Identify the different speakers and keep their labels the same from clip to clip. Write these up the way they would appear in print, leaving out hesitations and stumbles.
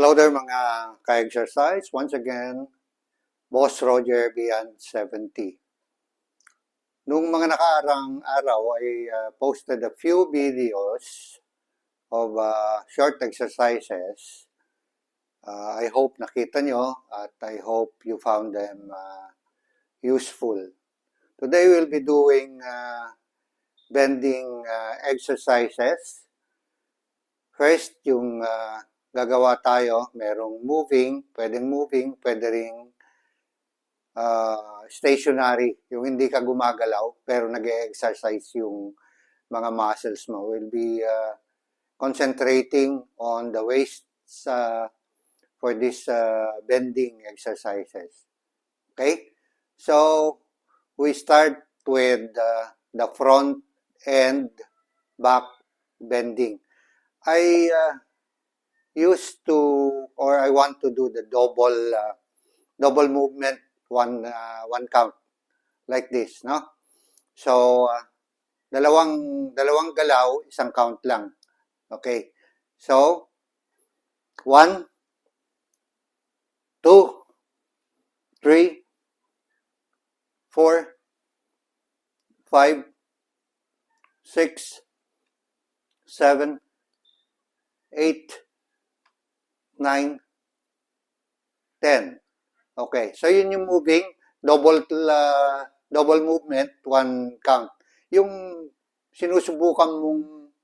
Speaker 1: Hello there mga ka-exercise. Once again, Boss Roger Beyond 70. Nung mga nakaarang araw ay posted a few videos of short exercises. I hope nakita nyo at I hope you found them useful. Today we'll be doing bending exercises. First, yung gagawa tayo, merong moving, pwede ring stationary, yung hindi ka gumagalaw pero nag-exercise yung mga muscles mo. We'll be concentrating on the waist for this bending exercises. Okay? So, we start with the front and back bending. I want to do the double movement, one count, like this, no? So, dalawang galaw, isang count lang. Okay. So, 1, 2, 3, 4, 5, 6, 7, 8, 9, 10. Okay, so yun yung moving, double movement, one count. Yung sinusubukan mong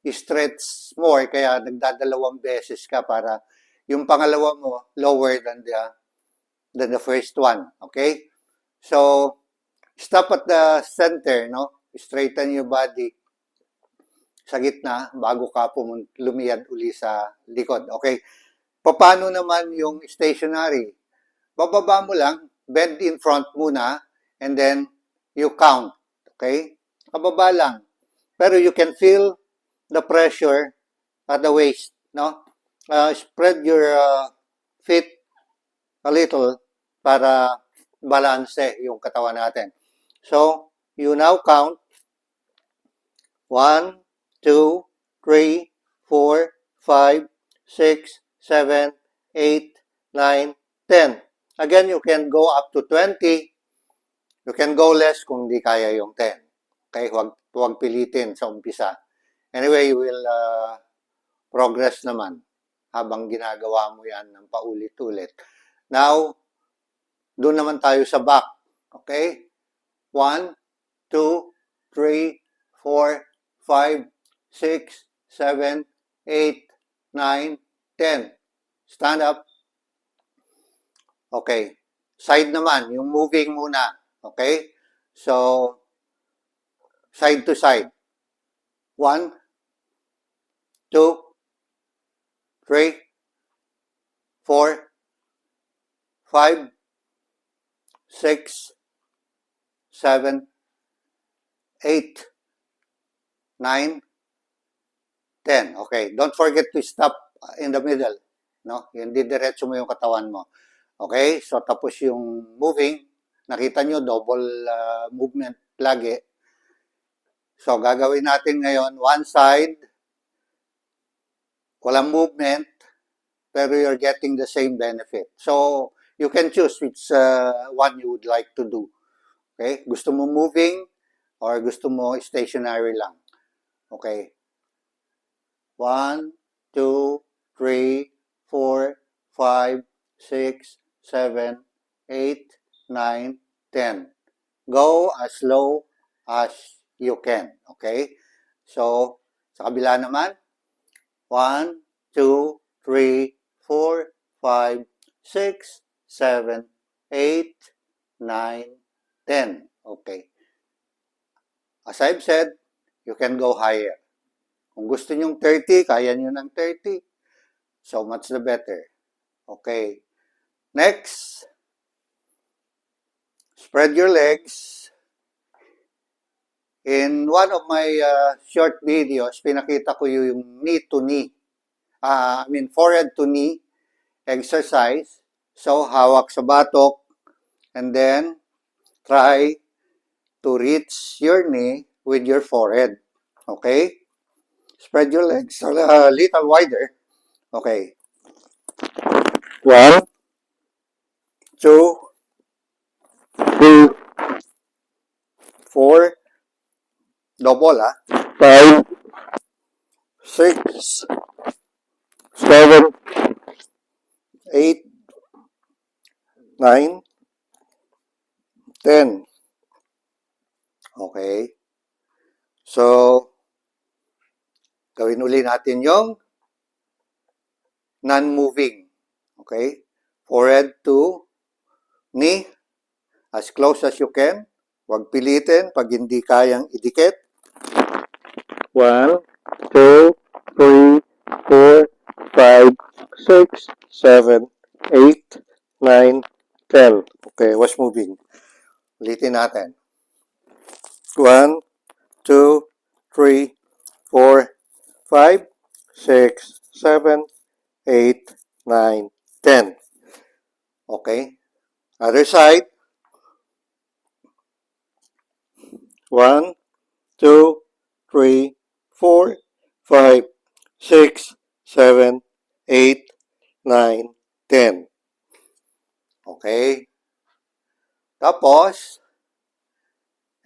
Speaker 1: stretch more, kaya nagdadalawang beses ka para yung pangalawa mo lower than the first one. Okay? So, stop at the center, no? Straighten your body sa gitna bago ka lumiyad uli sa likod. Okay? Paano naman yung stationary? Bababa mo lang, bend in front muna, and then you count. Okay? Pababa lang. Pero you can feel the pressure at the waist. No? Spread your feet a little para balance yung katawan natin. So, you now count 1, 2, 3, 4, 5, 6, 7, 8, 9, 10. Again, you can go up to 20. You can go less kung di kaya yung 10. Okay, huwag pilitin sa umpisa. Anyway, you will progress naman habang ginagawa mo yan ng paulit-ulit. Now, doon naman tayo sa back. Okay? 1, 2, 3, 4, 5, 6, 7, 8, 9, 10. Stand up. Okay. Side naman, yung moving muna. Okay? So, side to side. 1, 2, 3, 4, 5, 6, 7, 8, 9, 10. Okay. Don't forget to stop in the middle. No? Hindi diretso mo yung katawan mo. Okay? So, tapos yung moving. Nakita nyo, double movement lagi. So, gagawin natin ngayon, one side, walang movement, pero you're getting the same benefit. So, you can choose which one you would like to do. Okay? Gusto mo moving or gusto mo stationary lang. Okay? 1, 2, 3, 4, 5, 6, 7, 8, 9, 10. Go as low as you can. Okay? So, sa kabila naman, 1, 2, 3, 4, 5, 6, 7, 8, 9, 10. Okay. As I've said, you can go higher. Kung gusto nyong 30, kaya nyo ng 30. So much the better. Okay. Next. Spread your legs. In one of my short videos, pinakita ko yung knee to knee. Forehead to knee exercise. So, hawak sa batok. And then, try to reach your knee with your forehead. Okay? Spread your legs a little wider. Okay. 1, 2, 3, 4, double 5, 6, 7, 8, 9, 10. Okay. So, gawin uli natin yung non-moving. Okay? Forehead to knee, as close as you can. Huwag pilitin pag hindi kayang idikit. 1, 2, 3, 4, 5, 6, 7, 8, 9, 10. Okay, was moving. Ulitin natin. 1, 2, 3, 4, 5, 6, 7, 8, 9, 10. Okay. Other side. 1, 2, 3, 4, 5, 6, 7, 8, 9, 10. Okay. Tapos,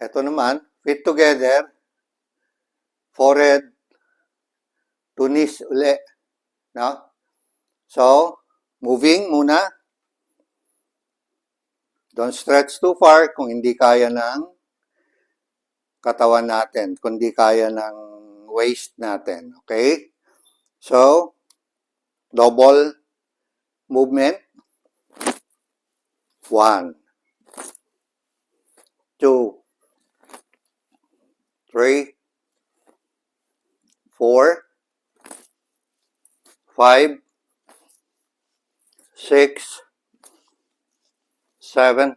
Speaker 1: ito naman, fit together, forehead to knees uli. No? So, moving muna. Don't stretch too far kung hindi kaya ng katawan natin, kung hindi kaya ng waist natin. Okay? So, double movement. 1, 2, 3, 4, 5, 6, 7,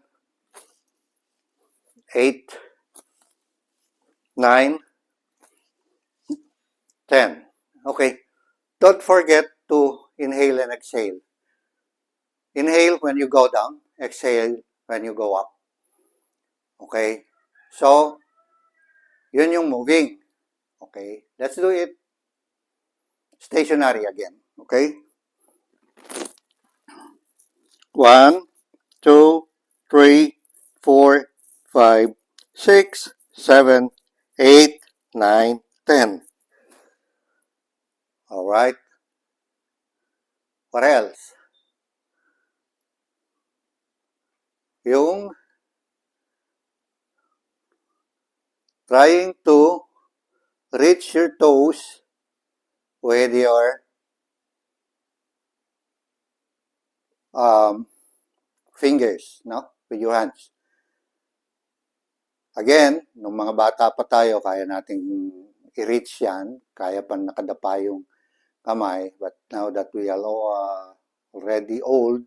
Speaker 1: 8, 9, 10. Okay. Don't forget to inhale and exhale. Inhale when you go down. Exhale when you go up. Okay? So, yun yung moving. Okay? Let's do it stationary again. Okay? 1, 2, 3, 4, 5, 6, 7, 8, 9, 10. Alright? What else? Yung trying to reach your toes with your fingers, no? With your hands. Again, nung mga bata pa tayo, kaya nating i-reach yan. Kaya pa nakadapa yung kamay. But now that we are already old,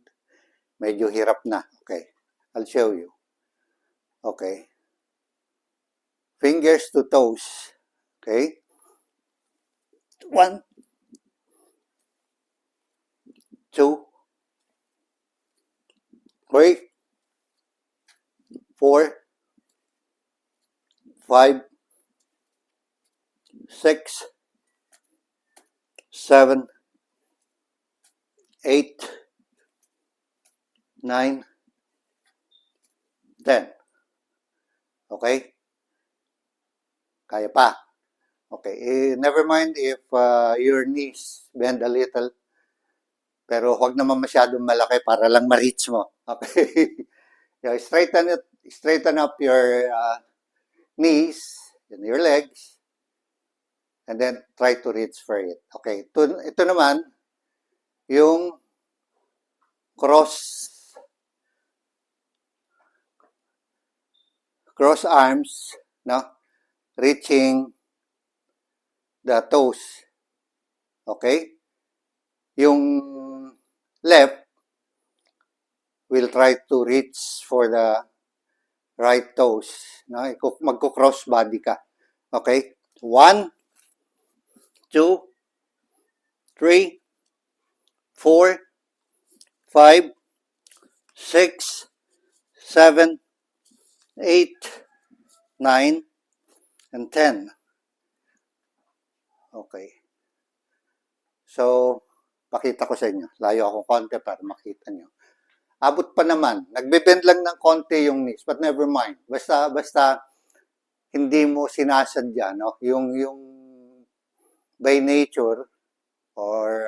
Speaker 1: medyo hirap na. Okay. I'll show you. Okay. Fingers to toes. Okay. 1, 2, 3, 4, 5, 6, 7, 8, 9, 10. Okay? Kaya pa. Okay. Never mind if your knees bend a little. Pero huwag naman masyadong malaki para lang ma-reach mo. Okay? Yeah, straighten up your knees and your legs. And then try to reach for it. Okay. Ito naman, yung cross arms, no? Reaching the toes. Okay? Yung left will try to reach for the right toes. No? Magko-cross body ka. Okay? 1, 2, 3, 4, 5, 6, 7, 8, 9, and 10. Okay. So, Pakita ko sa inyo. Layo ako konti para makita nyo. Abot pa naman. Nagbe-bend lang ng konti yung knees, but never mind. Basta hindi mo sinasadya, no? Yung by nature or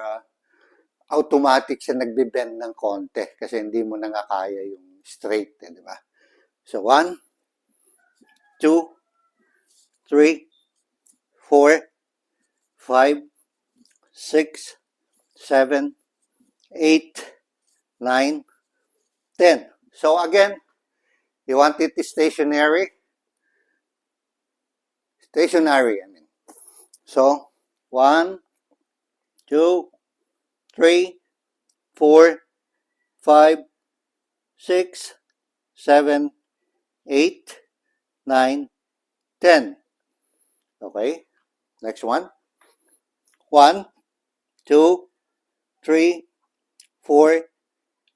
Speaker 1: automatic siya nagbe-bend ng konti kasi hindi mo nangakaya yung straight, di ba? So 1, 2, 3, 4, 5, 6, 7, 8, 9, 10. So again, you want it stationary? Stationary, I mean. So 1, 2, 3, 4, 5, 6, 7, 8, 9, 10. Okay, next one. 1, 2, 3, 4,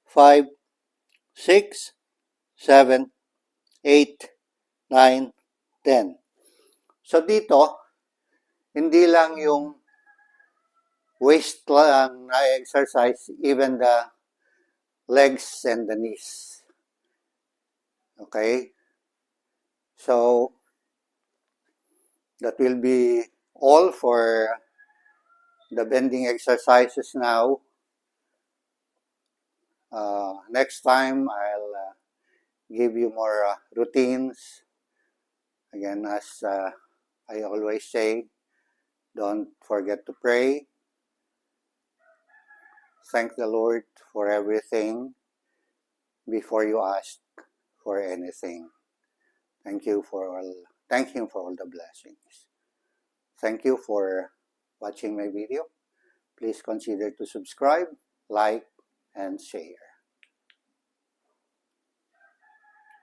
Speaker 1: 5, 6, 7, 8, 9, 10. So dito, hindi lang yung waist lang na exercise, even the legs and the knees. Okay? So, that will be all for the bending exercises now. Next time, I'll give you more routines. Again, as I always say, don't forget to pray. Thank the Lord for everything before you ask for anything. Thank Him for all the blessings. Thank you for watching my video. Please consider to subscribe, like, and share.